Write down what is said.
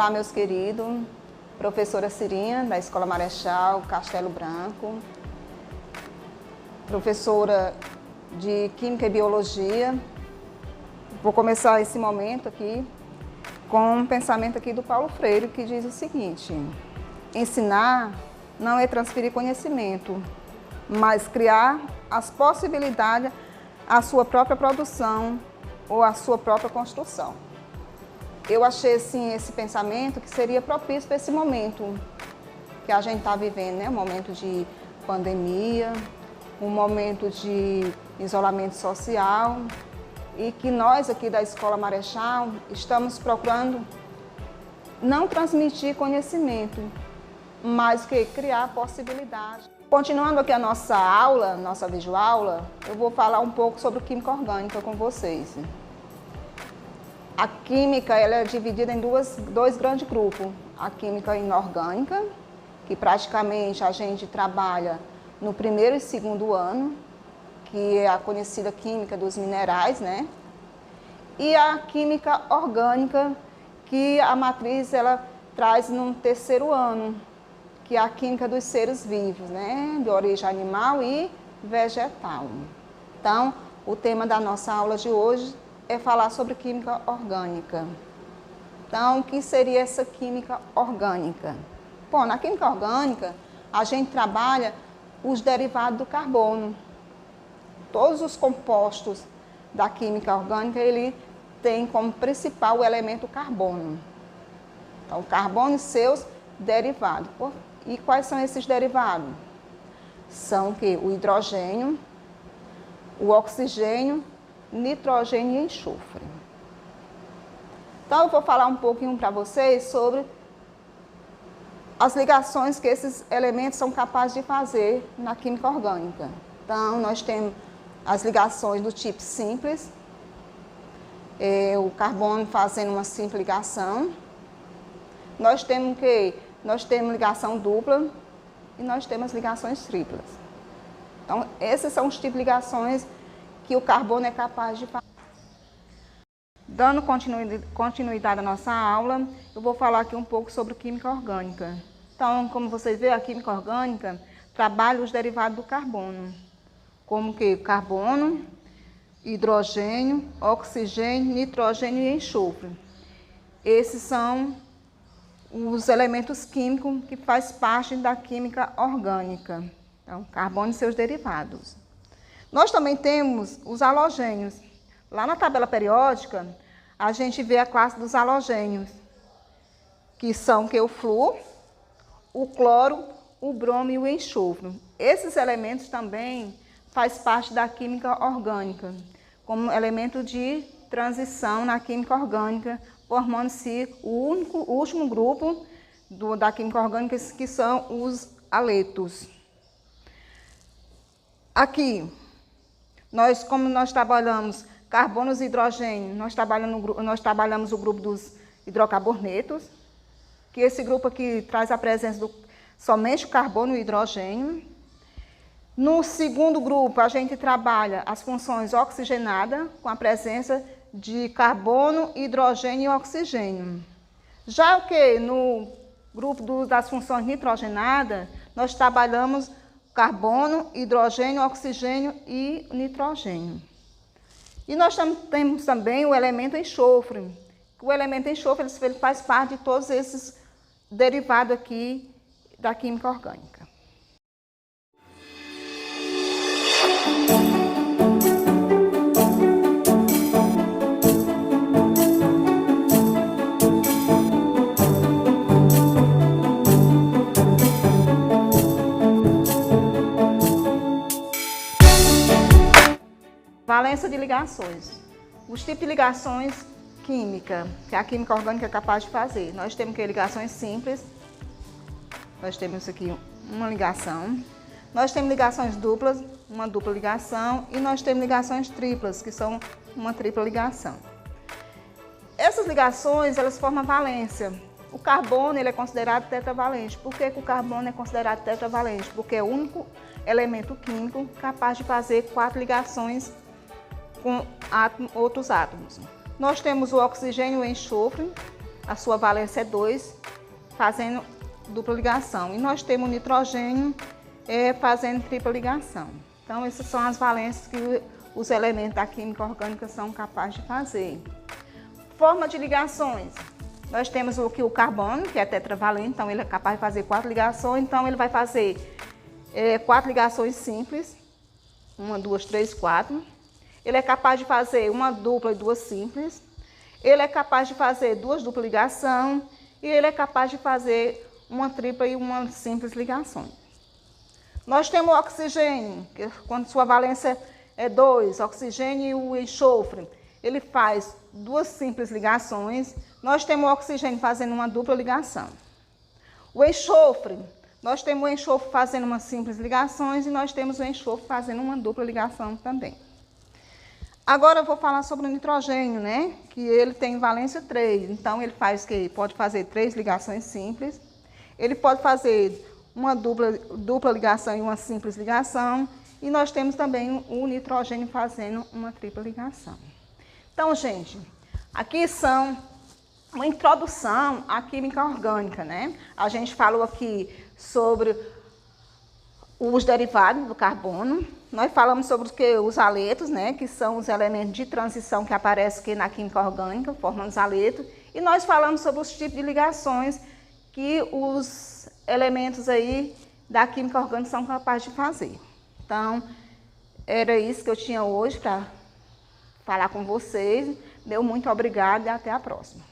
Olá, meus queridos, professora Cirinha, da Escola Marechal Castelo Branco, professora de Química e Biologia. Vou começar esse momento aqui com um pensamento aqui do Paulo Freire, que diz o seguinte: ensinar não é transferir conhecimento, mas criar as possibilidades à sua própria produção ou à sua própria construção. Eu achei assim, esse pensamento que seria propício para esse momento que a gente está vivendo, né? Um momento de pandemia, um momento de isolamento social, e que nós aqui da Escola Marechal estamos procurando não transmitir conhecimento, mas que criar possibilidade. Continuando aqui a nossa aula, nossa videoaula, eu vou falar um pouco sobre química orgânica com vocês. A química ela é dividida em dois grandes grupos. A química inorgânica, que praticamente a gente trabalha no primeiro e segundo ano, que é a conhecida química dos minerais, né? E a química orgânica, que a matriz ela traz no terceiro ano, que é a química dos seres vivos, né? De origem animal e vegetal. Então, o tema da nossa aula de hoje é falar sobre química orgânica. Então, o que seria essa química orgânica? Bom, na química orgânica, a gente trabalha os derivados do carbono. Todos os compostos da química orgânica, ele tem como principal o elemento carbono. Então, o carbono e seus derivados. E quais são esses derivados? São o hidrogênio, o oxigênio, nitrogênio e enxofre. Então, eu vou falar um pouquinho para vocês sobre as ligações que esses elementos são capazes de fazer na química orgânica. Então, nós temos as ligações do tipo simples, o carbono fazendo uma simples ligação. Nós temos Nós temos ligação dupla e nós temos ligações triplas. Então, esses são os tipos de ligações que o carbono é capaz de fazer. Dando continuidade à nossa aula, eu vou falar aqui um pouco sobre química orgânica. Então, como vocês veem, a química orgânica trabalha os derivados do carbono, como carbono, hidrogênio, oxigênio, nitrogênio e enxofre. Esses são os elementos químicos que fazem parte da química orgânica. Então, carbono e seus derivados. Nós também temos os halogênios. Lá na tabela periódica, a gente vê a classe dos halogênios, que são o flúor, o cloro, o bromo e o enxofre. Esses elementos também fazem parte da química orgânica, como elemento de transição na química orgânica, formando-se o último grupo da química orgânica, que são os haletos. Aqui, como nós trabalhamos carbonos e hidrogênio, nós trabalhamos o grupo dos hidrocarbonetos, que esse grupo aqui traz a presença somente o carbono e o hidrogênio. No segundo grupo, a gente trabalha as funções oxigenadas, com a presença de carbono, hidrogênio e oxigênio. Já no grupo das funções nitrogenadas, nós trabalhamos carbono, hidrogênio, oxigênio e nitrogênio. E nós temos também o elemento enxofre. O elemento enxofre ele faz parte de todos esses derivados aqui da química orgânica. Valência de ligações. Os tipos de ligações químicas, que a química orgânica é capaz de fazer. Nós temos ligações simples. Nós temos aqui uma ligação. Nós temos ligações duplas, uma dupla ligação. E nós temos ligações triplas, que são uma tripla ligação. Essas ligações, elas formam valência. O carbono ele é considerado tetravalente. Por que o carbono é considerado tetravalente? Porque é o único elemento químico capaz de fazer 4 ligações com outros átomos. Nós temos o oxigênio e o enxofre. a sua valência é 2, fazendo dupla ligação. E nós temos o nitrogênio fazendo tripla ligação. Então, essas são as valências que os elementos da química orgânica são capazes de fazer. Forma de ligações. Nós temos aqui o carbono, que é tetravalente, então ele é capaz de fazer 4 ligações. Então, ele vai fazer 4 ligações simples. 1, 2, 3, 4. Ele é capaz de fazer uma dupla e 2 simples. Ele é capaz de fazer 2 dupla ligação. E ele é capaz de fazer uma tripla e uma simples ligações. Nós temos o oxigênio, que quando sua valência é 2, oxigênio e o enxofre, ele faz 2 simples ligações. Nós temos o oxigênio fazendo uma dupla ligação. O enxofre, nós temos o enxofre fazendo uma simples ligações e nós temos o enxofre fazendo uma dupla ligação também. Agora eu vou falar sobre o nitrogênio, né? Que ele tem valência 3, então ele faz que pode fazer 3 ligações simples. Ele pode fazer uma dupla ligação e uma simples ligação. E nós temos também o nitrogênio fazendo uma tripla ligação. Então, gente, aqui são uma introdução à química orgânica, né? A gente falou aqui sobre os derivados do carbono. Nós falamos sobre os haletos, né? Que são os elementos de transição que aparecem aqui na química orgânica, formando os haletos. E nós falamos sobre os tipos de ligações que os elementos aí da química orgânica são capazes de fazer. Então, era isso que eu tinha hoje para falar com vocês. Meu muito obrigada e até a próxima.